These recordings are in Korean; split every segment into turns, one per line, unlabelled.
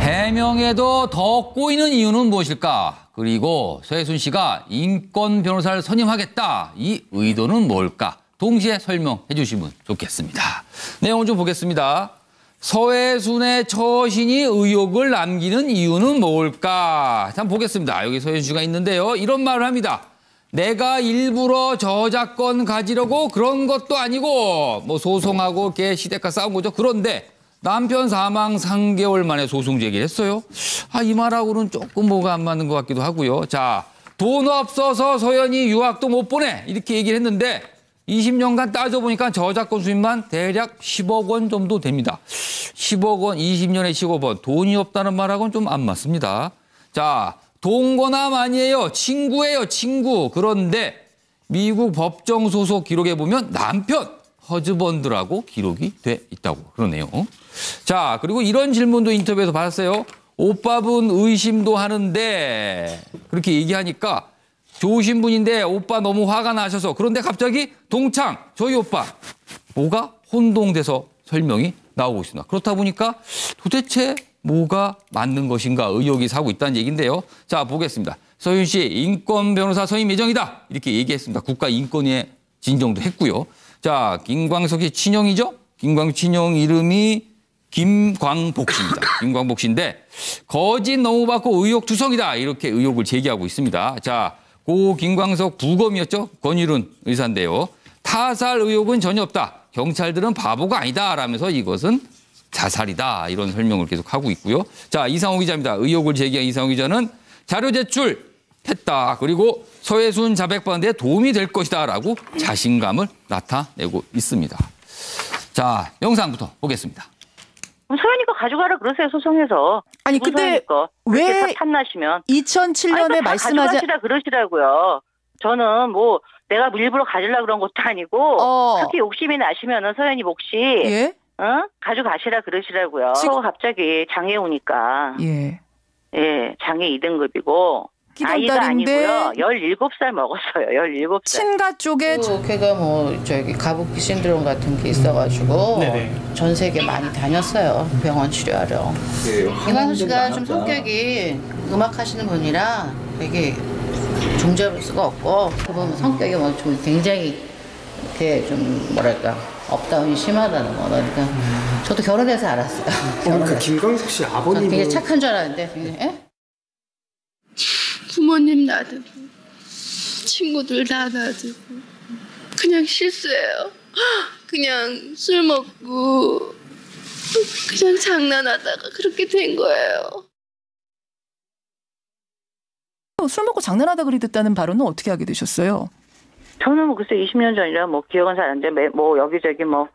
해명에도 더 꼬이는 이유는 무엇일까? 그리고 서해순 씨가 인권 변호사를 선임하겠다. 이 의도는 뭘까? 동시에 설명해 주시면 좋겠습니다. 내용 좀 보겠습니다. 서해순의 처신이 의혹을 남기는 이유는 뭘까? 한번 보겠습니다. 여기 서해순 씨가 있는데요. 이런 말을 합니다. 내가 일부러 저작권 가지려고 그런 것도 아니고 뭐 소송하고 걔 시댁과 싸운 거죠. 그런데 남편 사망 3개월 만에 소송 제기를 했어요. 이 말하고는 조금 뭐가 안 맞는 것 같기도 하고요. 자, 돈 없어서 소연이 유학도 못 보내 이렇게 얘기를 했는데 20년간 따져보니까 저작권 수입만 대략 10억 원 정도 됩니다. 10억 원, 20년에 10억 원. 돈이 없다는 말하고는 좀 안 맞습니다. 자, 동거남 아니에요. 친구예요, 친구. 그런데 미국 법정 소속 기록에 보면 남편, 허즈번드라고 기록이 돼 있다고 그러네요. 자, 그리고 이런 질문도 인터뷰에서 받았어요. 오빠분 의심도 하는데 그렇게 얘기하니까 좋으신 분인데 오빠 너무 화가 나셔서 그런데 갑자기 동창 저희 오빠 뭐가 혼동돼서 설명이 나오고 있습니다. 그렇다 보니까 도대체 뭐가 맞는 것인가 의혹이 사고 있다는 얘기인데요. 자, 보겠습니다. 서윤 씨 인권 변호사 선임 예정이다 이렇게 얘기했습니다. 국가인권위에 진정도 했고요. 자, 김광석 씨 친형이죠? 김광석 친형 이름이 김광복 씨입니다. 김광복 씨인데 거짓 너무 받고 의혹투성이다 이렇게 의혹을 제기하고 있습니다. 자, 고 김광석 부검이었죠? 권유른 의사인데요. 타살 의혹은 전혀 없다. 경찰들은 바보가 아니다 라면서 이것은 자살이다 이런 설명을 계속 하고 있고요. 자, 이상호 기자입니다. 의혹을 제기한 이상호 기자는 자료 제출했다. 그리고 서해순 자백받는 데 도움이 될 것이다 라고 자신감을 나타내고 있습니다. 자, 영상부터 보겠습니다.
소연이가 가져가라 그러세요, 소송에서.
아니, 근데 왜
탐나시면
2007년에 말씀하지
가져가시라 그러시라고요. 저는 뭐 내가 일부러 가지려고 그런 것도 아니고 그렇게 욕심이 나시면은 소연이 몫이
예?
가져가시라 그러시라고요. 갑자기 장애 오니까.
예.
예, 장애 2등급이고 아이가 아니고요. 17살 먹었어요. 17살.
친가 쪽에
걔가 뭐 저기 가부키 신드롬 같은 게 있어가지고 전세계 많이 다녔어요. 병원 치료하러. 김광석 씨가 좀 성격이 음악 하시는 분이라 되게 종잡을 수가 없고 그분 성격이 뭐 좀 굉장히 이렇게 좀 뭐랄까 업다운이 심하다는 거. 그러니까 저도 결혼해서 알았어요.
그러니까 김광석 씨 아버님은
되게 착한 줄 알았는데 굉장히,
부모님 놔두고 친구들 다 놔두고 그냥 실수해요. 그냥 술 먹고 그냥 장난하다가 그렇게 된 거예요.
술 먹고 장난하다 그랬다는 발언은 어떻게 하게 되셨어요?
저는 뭐 글쎄 20년 전이라 뭐 기억은 잘 안 나는데 뭐 여기저기 뭐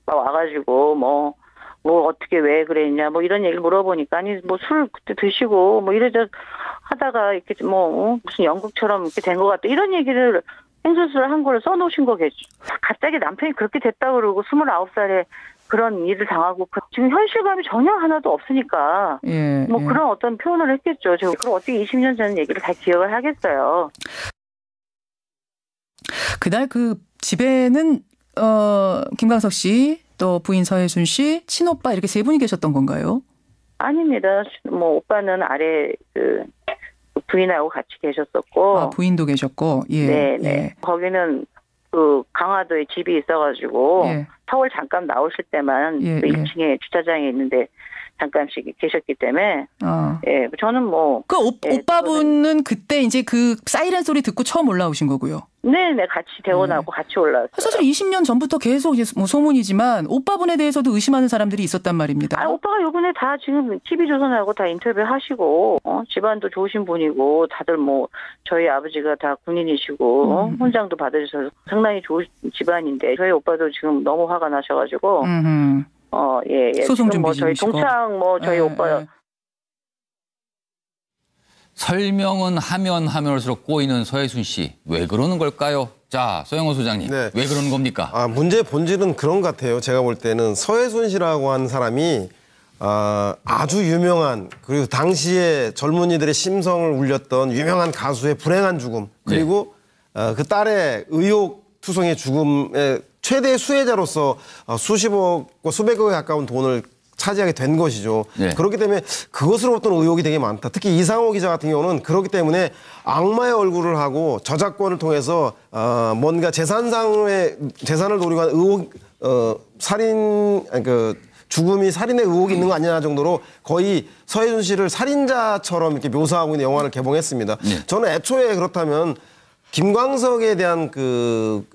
와가지고 뭐 어떻게 왜 그랬냐 뭐 이런 얘기를 물어보니까 아니 뭐 술 그때 드시고 뭐 이래저 하다가 이렇게 뭐 무슨 연극처럼 이렇게 된 것 같다 이런 얘기를 행설수를 한 거를 써놓으신 거겠죠. 갑자기 남편이 그렇게 됐다 그러고 29살에 그런 일을 당하고 지금 현실감이 전혀 하나도 없으니까 그런 어떤 표현을 했겠죠. 제가 그럼 어떻게 20년 전 얘기를 다 기억을 하겠어요.
그날 그 집에는 김광석 씨, 또 부인 서해순 씨, 친오빠 이렇게 세 분이 계셨던 건가요?
아닙니다. 뭐 오빠는 아래 그 부인하고 같이 계셨었고.
부인도 계셨고. 예.
네.
예.
거기는 그 강화도에 집이 있어가지고 서울 잠깐 나오실 때만 그 1층에 주차장에 있는데 잠깐씩 계셨기 때문에 저는 뭐
그 오빠분은 그때 이제 그 사이렌 소리 듣고 처음 올라오신 거고요.
네네 같이 대원하고 같이 올라왔어요.
사실 20년 전부터 계속 뭐 소문이지만 오빠분에 대해서도 의심하는 사람들이 있었단 말입니다.
오빠가 요번에 다 지금 TV조선하고 다 인터뷰 하시고 집안도 좋으신 분이고 다들 뭐 저희 아버지가 다 군인이시고 훈장도 받으셔서 상당히 좋은 집안인데 저희 오빠도 지금 너무 화가 나셔가지고
소송 준비
뭐 저희
중이시고.
동창 뭐 저희 오빠
설명은 하면 할수록 꼬이는 서해순 씨. 왜 그러는 걸까요? 자, 서영호 소장님.
네.
왜 그러는 겁니까?
문제의 본질은 그런 것 같아요. 제가 볼 때는 서해순 씨라고 한 사람이 아주 유명한 그리고 당시에 젊은이들의 심성을 울렸던 유명한 가수의 불행한 죽음 그리고 그 딸의 의혹투성의 죽음의 최대 수혜자로서 수십억과 수백억에 가까운 돈을 차지하게 된 것이죠.
네.
그렇기 때문에 그것으로부터는 의혹이 되게 많다. 특히 이상호 기자 같은 경우는 그렇기 때문에 악마의 얼굴을 하고 저작권을 통해서 뭔가 재산을 노리고 하는 의혹, 살인, 죽음이 살인의 의혹이 있는 거 아니냐 정도로 거의 서해준 씨를 살인자처럼 이렇게 묘사하고 있는 영화를 개봉했습니다.
네.
저는 애초에 그렇다면 김광석에 대한 그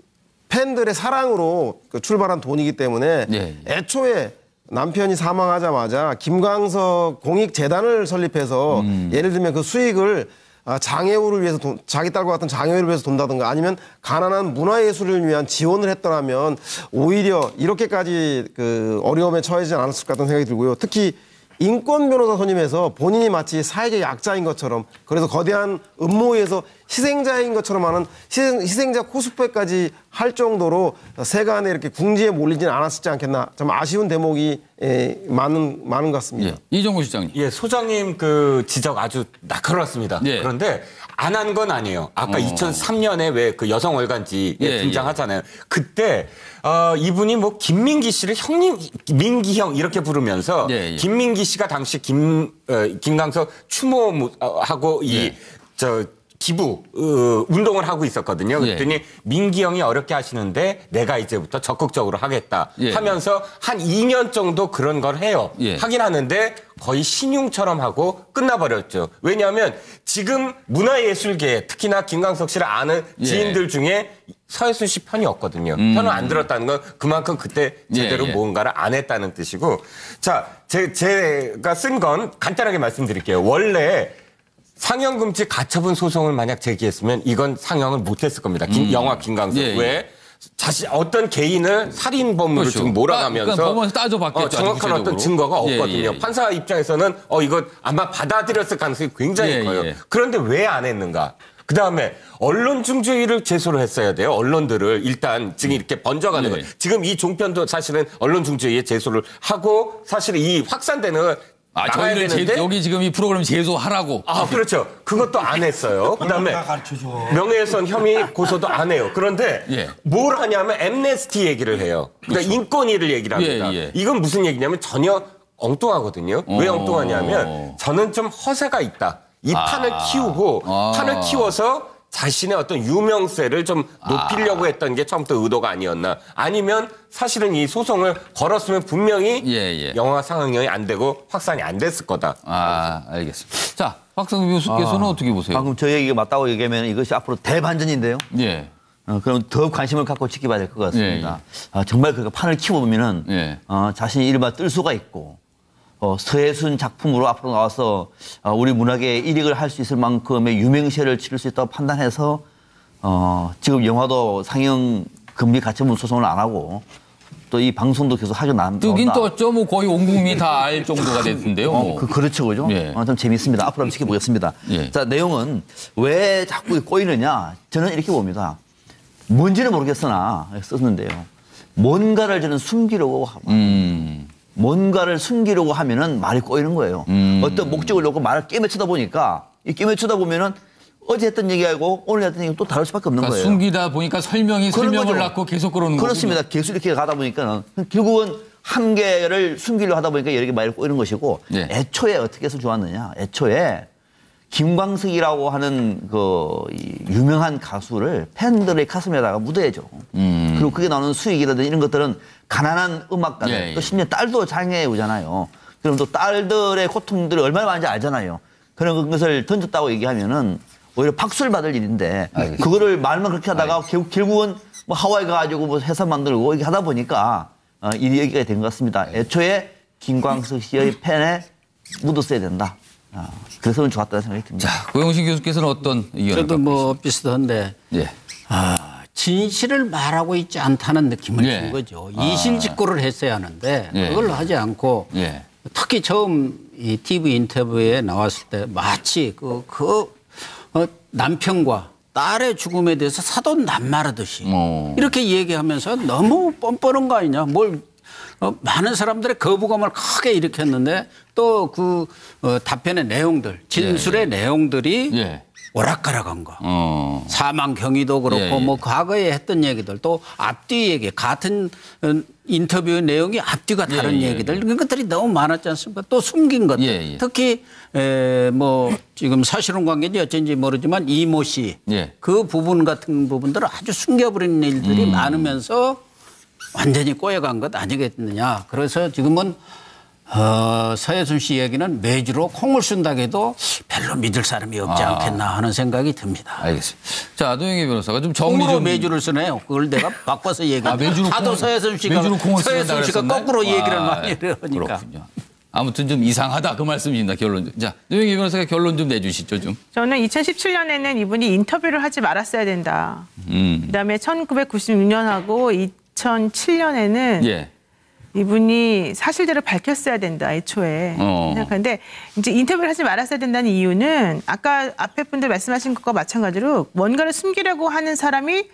팬들의 사랑으로 출발한 돈이기 때문에
네.
애초에 남편이 사망하자마자 김광석 공익재단을 설립해서 예를 들면 그 수익을 장애우를 위해서 자기 딸과 같은 장애우를 위해서 돈다든가 아니면 가난한 문화예술을 위한 지원을 했더라면 오히려 이렇게까지 그 어려움에 처해지지 않았을 것 같다는 생각이 들고요. 특히 인권 변호사 선임해서 본인이 마치 사회적 약자인 것처럼 그래서 거대한 음모에서 희생자인 것처럼 하는 희생자 코스프레까지 할 정도로 세간에 이렇게 궁지에 몰리지는 않았지 않겠나 좀 아쉬운 대목이 많은 것 같습니다.
예. 이정우 실장님.
예, 소장님 그 지적 아주 날카로웠습니다.
예.
그런데 안 한 건 아니에요. 아까 2003년에 왜 그 여성 월간지에
예,
등장하잖아요. 그때 이분이 뭐 김민기 씨를 형님, 민기 형 이렇게 부르면서
예, 예.
김민기 씨가 당시 김광석 추모하고 기부 운동을 하고 있었거든요. 그랬더니
예.
민기 형이 어렵게 하시는데 내가 이제부터 적극적으로 하겠다
예.
하면서 한 2년 정도 그런 걸 해요.
예.
하긴 하는데 거의 신용처럼 하고 끝나버렸죠. 왜냐하면 지금 문화예술계 특히나 김광석 씨를 아는 지인들 중에 서해순 씨 편이 없거든요. 편을 안 들었다는 건 그만큼 그때 제대로
예, 예.
뭔가를 안 했다는 뜻이고. 자, 제가 쓴 건 간단하게 말씀드릴게요. 원래 상영금지 가처분 소송을 만약 제기했으면 이건 상영을 못했을 겁니다. 영화 김광석.
예, 예.
왜? 어떤 개인을 살인범으로
그렇죠.
지금 몰아가면서
그러니까 법원에서 따져봤겠죠.
정확한 어떤 증거가
예,
없거든요.
예.
판사 입장에서는 이거 아마 받아들였을 가능성이 굉장히
예,
커요.
예.
그런데 왜 안 했는가? 그다음에 언론중재위를 제소를 했어야 돼요. 언론들을 일단 지금 이렇게 번져가는
예.
거예요. 지금 이 종편도 사실은 언론중재위에 제소를 하고 사실 이 확산되는 나가야
저희를
되는데
여기 지금 이 프로그램 제소하라고.
그렇죠. 그것도 안 했어요. 그다음에 명예훼손 혐의 고소도 안 해요. 그런데
예.
뭘 하냐면 엠네스티 얘기를 해요. 그러니까 인권위를 얘기를 합니다.
예, 예.
이건 무슨 얘기냐면 전혀 엉뚱하거든요. 왜 엉뚱하냐면 저는 좀 허세가 있다. 이 판을 키우고 판을 키워서 자신의 어떤 유명세를 좀 높이려고 했던 게 처음부터 의도가 아니었나. 아니면 사실은 이 소송을 걸었으면 분명히
예.
영화 상영이 안 되고 확산이 안 됐을 거다.
알겠습니다. 자, 박성규 교수께서는 어떻게 보세요?
방금 저 얘기가 맞다고 얘기하면 이것이 앞으로 대반전인데요.
예.
그럼 더 관심을 갖고 지켜봐야 될 것 같습니다. 정말 그 판을 키워보면은 자신이 이른바 뜰 수가 있고 서해순 작품으로 앞으로 나와서 우리 문학에 일익을 할 수 있을 만큼의 유명세를 치를 수 있다고 판단해서 지금 영화도 상영 금리 가처분 소송을 안 하고 또 이 방송도 계속 하게 나온다.
뜨긴 떴죠. 뭐 거의 온 국민이 다 알 정도가 됐는데요. 뭐.
그렇죠, 그죠?
예.
좀 재밌습니다. 앞으로 한번 지켜보겠습니다.
예.
자, 내용은 왜 자꾸 꼬이느냐? 저는 이렇게 봅니다. 뭔지는 모르겠으나 썼는데요. 뭔가를 저는 숨기려고 뭔가를 숨기려고 하면은 말이 꼬이는 거예요. 어떤 목적을 놓고 말을 꿰매치다 보니까 이 꿰매치다 보면은 어제 했던 얘기하고 오늘 했던 얘기가 또 다를 수밖에 없는 거예요.
숨기다 보니까 설명을
거죠.
낳고 계속 그러는 거죠.
그렇습니다. 계속 이렇게 가다 보니까는 결국은 한 개를 숨기려 하다 보니까 여러 개 말이 꼬이는 것이고
네.
애초에 어떻게 해서 좋았느냐. 애초에 김광석이라고 하는 이 유명한 가수를 팬들의 가슴에다가 묻어야죠. 그리고 그게 나오는 수익이라든지 이런 것들은 가난한 음악가들 또 심지어 딸도 장애우잖아요. 그럼 또 딸들의 고통들이 얼마나 많은지 알잖아요. 그런 것을 던졌다고 얘기하면은 오히려 박수를 받을 일인데 그거를 말만 그렇게 하다가 결국은 뭐 하와이 가가지고 뭐 회사 만들고 이렇게 하다 보니까 이 얘기가 된 것 같습니다. 애초에 김광석 씨의 팬에 묻었어야 된다. 그래서 좋았다는 생각이 듭니다.
자, 고영신 교수께서는 어떤 의견을
저도 뭐 비슷한데
예.
진실을 말하고 있지 않다는 느낌을
예.
준 거죠. 이실직고를 했어야 하는데
예.
그걸 하지 않고
예.
특히 처음 이 TV 인터뷰에 나왔을 때 마치 남편과 딸의 죽음에 대해서 사돈난말하듯이 이렇게 얘기하면서 너무 뻔뻔한 거 아니냐. 많은 사람들의 거부감을 크게 일으켰는데 또 그 답변의 내용들, 진술의 내용들이 오락가락한 거. 사망 경위도 그렇고
예, 예.
뭐 과거에 했던 얘기들 또 앞뒤 얘기 같은 인터뷰 내용이 앞뒤가 다른
예,
얘기들 이런 것들이 너무 많았지 않습니까? 또 숨긴 것들.
예, 예.
특히 뭐 지금 사실혼 관계인지 어쩐지 모르지만 이모 씨.
예.
그 부분 같은 부분들을 아주 숨겨버리는 일들이 많으면서 완전히 꼬여간 것 아니겠느냐. 그래서 지금은 서해순 씨 얘기는 매주로 콩을 쓴다고 해도 별로 믿을 사람이 없지 않겠나 하는 생각이 듭니다.
알겠습니다. 자, 노영희 변호사가 좀 정리
콩으로
좀.
매주를 쓰네요. 그걸 내가 바꿔서 얘기하면
매주로
하도
콩-
서해순 씨가
매주로 콩을
서해순
쓴다
씨가
그랬었나요?
거꾸로 얘기를
아,
많이 해요. 그러니까.
그렇군요. 아무튼 좀 이상하다 그 말씀입니다. 결론. 자, 노영희 변호사가 결론 좀 내주시죠 좀.
저는 2017년에는 이분이 인터뷰를 하지 말았어야 된다. 그다음에 1996년하고 2007년에는
예.
이분이 사실대로 밝혔어야 된다, 애초에. 생각하는데 이제 인터뷰를 하지 말았어야 된다는 이유는 아까 앞에 분들 말씀하신 것과 마찬가지로 뭔가를 숨기려고 하는 사람이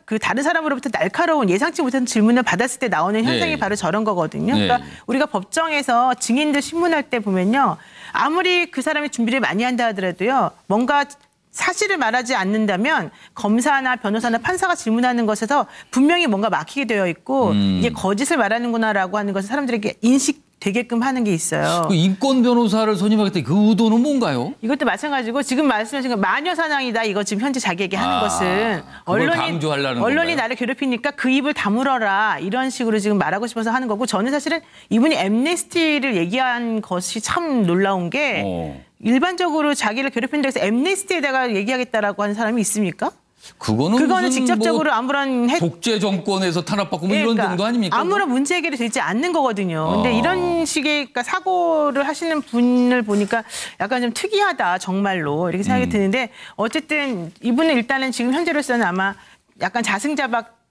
그 다른 사람으로부터 날카로운 예상치 못한 질문을 받았을 때 나오는 현상이
네.
바로 저런 거거든요.
네.
그러니까 우리가 법정에서 증인들 신문할 때 보면요. 아무리 그 사람이 준비를 많이 한다 하더라도요. 뭔가 사실을 말하지 않는다면 검사나 변호사나 판사가 질문하는 것에서 분명히 뭔가 막히게 되어 있고 이게 거짓을 말하는구나라고 하는 것을 사람들에게 인식되게끔 하는 게 있어요.
그 인권 변호사를 선임하겠다 그 의도는 뭔가요?
이것도 마찬가지고 지금 말씀하신 거 마녀 사냥이다. 이거 지금 현재 자기에게 하는 것은
그걸 강조하려는
언론이
건가요?
나를 괴롭히니까 그 입을 다물어라. 이런 식으로 지금 말하고 싶어서 하는 거고 저는 사실은 이분이 앰네스티를 얘기한 것이 참 놀라운 게 일반적으로 자기를 괴롭힌다 해서 앰네스티에다가 얘기하겠다라고 하는 사람이 있습니까?
그거는 무슨
직접적으로
뭐
아무런
독재 정권에서 탄압받고 뭐 이런 정도 아닙니까?
아무런 문제 해결이 되지 않는 거거든요. 근데 이런 식의 그러니까 사고를 하시는 분을 보니까 약간 좀 특이하다 정말로 이렇게 생각이 드는데 어쨌든 이분은 일단은 지금 현재로서는 아마 약간 자승자박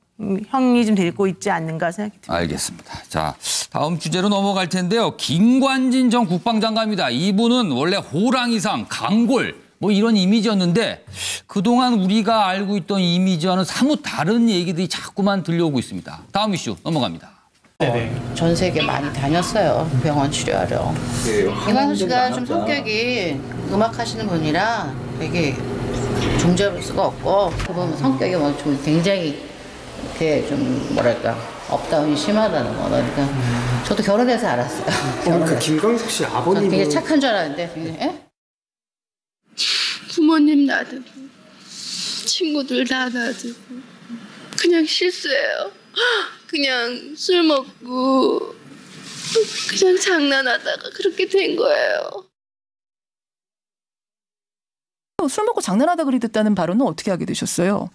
형이 좀 되고 있지 않는가 생각이 듭니다.
알겠습니다. 자, 다음 주제로 넘어갈 텐데요. 김관진 전 국방장관입니다. 이분은 원래 호랑이상, 강골 뭐 이런 이미지였는데 그동안 우리가 알고 있던 이미지와는 사뭇 다른 얘기들이 자꾸만 들려오고 있습니다. 다음 이슈 넘어갑니다.
전 세계 많이 다녔어요. 병원 치료하러. 김광석 씨가 좀 성격이 음악 하시는 분이라 되게 종잡을 수가 없고 그 보면 성격이 뭐 좀 굉장히 이렇게 좀 뭐랄까 업다운이 심하다는 거. 그러니까 저도 결혼해서 알았어요.
그 김광석 씨 아버님은
되게 착한 줄 알았는데 굉장히,
부모님 놔두고 친구들 다 놔두고 그냥 실수해요. 그냥 술 먹고 그냥 장난하다가 그렇게 된 거예요.
술 먹고 장난하다 그리 듣다는 발언은 어떻게 하게 되셨어요?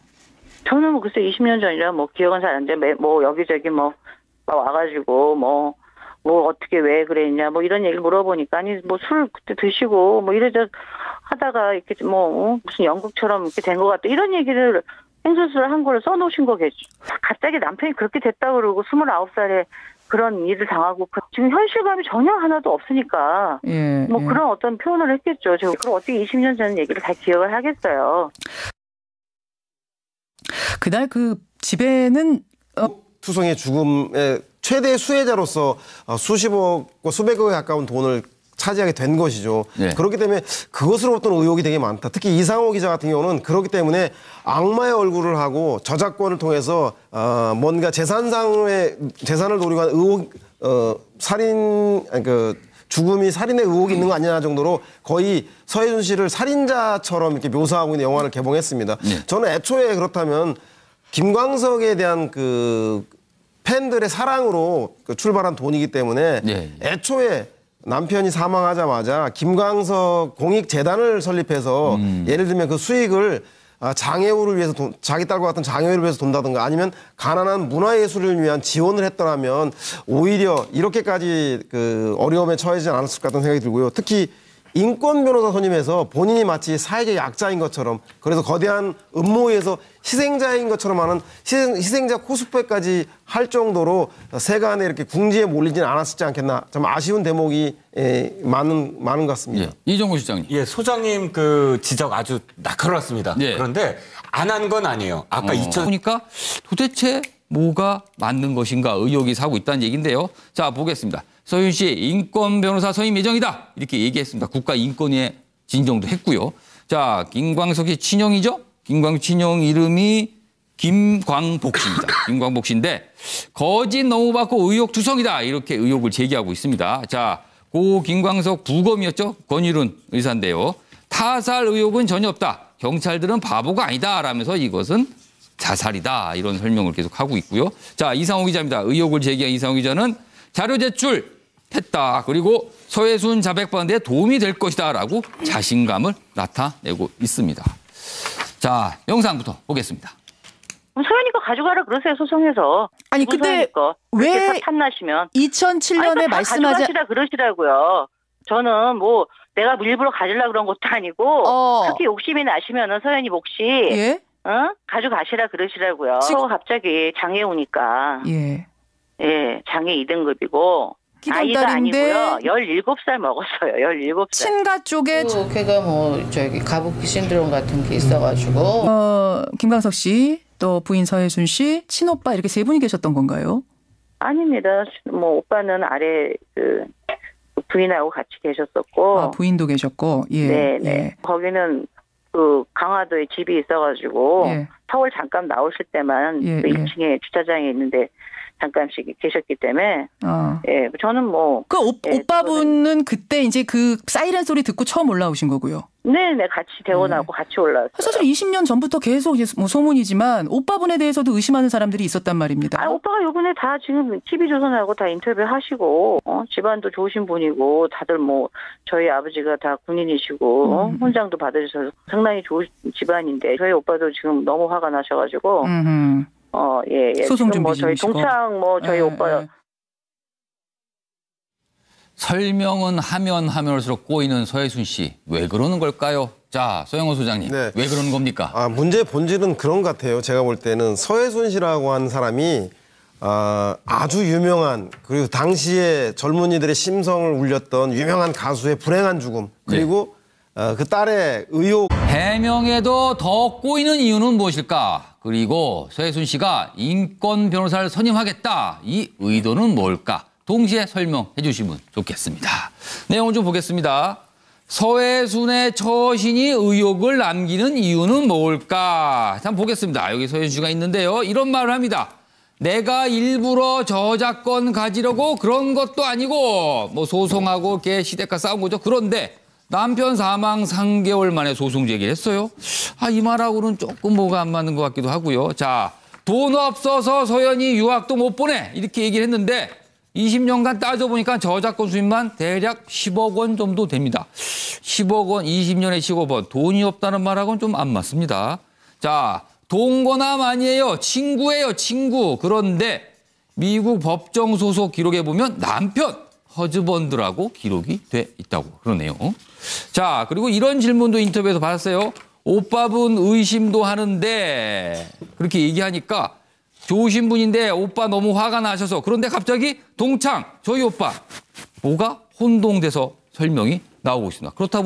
저는 뭐 글쎄 20년 전이라 뭐 기억은 잘 안 나는데 뭐 여기저기 뭐 와가지고 뭐 어떻게 왜 그랬냐 뭐 이런 얘기를 물어보니까 아니 뭐 술 그때 드시고 뭐 이래저 하다가 이렇게 뭐 무슨 연극처럼 이렇게 된 것 같다 이런 얘기를 행설수를 한 거를 써놓으신 거겠죠. 갑자기 남편이 그렇게 됐다 그러고 29살에 그런 일을 당하고 지금 현실감이 전혀 하나도 없으니까 뭐 그런 어떤 표현을 했겠죠. 제가 그럼 어떻게 20년 전 얘기를 다 기억을 하겠어요.
그날 그 집에는
투성의 죽음의 최대 수혜자로서 수십억과 수백억에 가까운 돈을 차지하게 된 것이죠.
네.
그렇기 때문에 그것으로부터 의혹이 되게 많다. 특히 이상호 기자 같은 경우는 그렇기 때문에 악마의 얼굴을 하고 저작권을 통해서 뭔가 재산상의 재산을 노리고 하는 의혹, 살인, 죽음이 살인의 의혹이 있는 거 아니냐 정도로 거의 서해준 씨를 살인자처럼 이렇게 묘사하고 있는 영화를 개봉했습니다.
네.
저는 애초에 그렇다면 김광석에 대한 그 팬들의 사랑으로 출발한 돈이기 때문에
네.
애초에 남편이 사망하자마자 김광석 공익재단을 설립해서 예를 들면 그 수익을 장애우를 위해서 자기 딸과 같은 장애우를 위해서 돈다든가 아니면 가난한 문화예술을 위한 지원을 했더라면 오히려 이렇게까지 그 어려움에 처해지지 않았을 것 같다는 생각이 들고요. 특히 인권 변호사 선임해서 본인이 마치 사회적 약자인 것처럼 그래서 거대한 음모에서 희생자인 것처럼 하는 희생자 코스프레까지 할 정도로 세간에 이렇게 궁지에 몰리지는 않았지 않겠나 좀 아쉬운 대목이 많은 것 같습니다.
예. 이정구 실장님.
예, 소장님 그 지적 아주 날카로웠습니다.
예.
그런데 안 한 건 아니에요. 아까 2000
보니까 도대체 뭐가 맞는 것인가 의혹이 사고 있다는 얘기인데요. 자, 보겠습니다. 서윤 씨 인권 변호사 선임 예정이다. 이렇게 얘기했습니다. 국가인권위에 진정도 했고요. 자, 김광석이 친형이죠? 김광석 친형 이름이 김광복 씨입니다. 김광복 씨인데 거짓 너무 받고 의혹 투성이다. 이렇게 의혹을 제기하고 있습니다. 자, 고 김광석 부검이었죠? 권일훈 의사인데요. 타살 의혹은 전혀 없다. 경찰들은 바보가 아니다. 라면서 이것은 자살이다. 이런 설명을 계속 하고 있고요. 자, 이상호 기자입니다. 의혹을 제기한 이상호 기자는 자료 제출했다. 그리고 서해순 자백받는 데 도움이 될 것이다. 라고 자신감을 나타내고 있습니다. 자, 영상부터 보겠습니다.
소연이 거 가져가라 그러세요, 소송에서.
아니, 근데 왜
탐나시면
2007년에 말씀하지
가져가시라 그러시라고요. 저는 뭐 내가 일부러 가지려고 그런 것도 아니고 그렇게 욕심이 나시면은 서연이 몫이
예?
가져가시라 그러시라고요. 갑자기 장애 오니까.
예,
장애 2등급이고 아이가 아니고요. 17살 먹었어요. 17살.
친가 쪽에
걔가 뭐 저기 가부키 신드롬 같은 게 있어가지고
김광석 씨, 또 부인 서해순 씨, 친오빠 이렇게 세 분이 계셨던 건가요?
아닙니다. 뭐 오빠는 아래 그 부인하고 같이 계셨었고.
부인도 계셨고. 예.
네.
예.
거기는 그 강화도에 집이 있어가지고 서울 잠깐 나오실 때만 그 2층에 주차장에 있는데 잠깐씩 계셨기 때문에 저는 뭐
그 오빠분은 그때 이제 그 사이렌 소리 듣고 처음 올라오신 거고요.
네네, 같이 대원하고 같이 올라왔어요.
사실 20년 전부터 계속 뭐 소문이지만 오빠분에 대해서도 의심하는 사람들이 있었단 말입니다.
오빠가 요번에 다 지금 TV조선하고 다 인터뷰하시고 집안도 좋으신 분이고 다들 뭐 저희 아버지가 다 군인이시고 훈장도 받으셔서 상당히 좋은 집안인데 저희 오빠도 지금 너무 화가 나셔가지고
소송 준비
뭐 저희
중이시고.
동창 뭐 저희 오빠
설명은 하면 할수록 꼬이는 서해순 씨. 왜 그러는 걸까요? 자, 서영호 소장님.
네.
왜 그러는 겁니까?
문제의 본질은 그런 것 같아요. 제가 볼 때는 서해순 씨라고 하는 사람이 아주 유명한, 그리고 당시에 젊은이들의 심성을 울렸던 유명한 가수의 불행한 죽음, 그리고 그 딸의 의혹.
해명에도 더 꼬이는 이유는 무엇일까? 그리고 서해순 씨가 인권 변호사를 선임하겠다. 이 의도는 뭘까? 동시에 설명해 주시면 좋겠습니다. 내용을 좀 보겠습니다. 서해순의 처신이 의혹을 남기는 이유는 뭘까? 한번 보겠습니다. 여기 서해순 씨가 있는데요. 이런 말을 합니다. 내가 일부러 저작권 가지려고 그런 것도 아니고 뭐 소송하고 걔 시댁과 싸운 거죠. 그런데 남편 사망 3개월 만에 소송 제기를 했어요. 이 말하고는 조금 뭐가 안 맞는 것 같기도 하고요. 자, 돈 없어서 서연이 유학도 못 보내. 이렇게 얘기를 했는데 20년간 따져보니까 저작권 수입만 대략 10억 원 정도 됩니다. 10억 원, 20년에 10억 원. 돈이 없다는 말하고는 좀 안 맞습니다. 자, 동거남 아니에요. 친구예요, 친구. 그런데 미국 법정 소속 기록에 보면 남편, 허즈번드라고 기록이 돼 있다고 그러네요. 자, 그리고 이런 질문도 인터뷰에서 받았어요. 오빠분 의심도 하는데 그렇게 얘기하니까 좋으신 분인데 오빠 너무 화가 나셔서 그런데 갑자기 동창 저희 오빠 뭐가 혼동돼서 설명이 나오고 있습니다. 그렇다고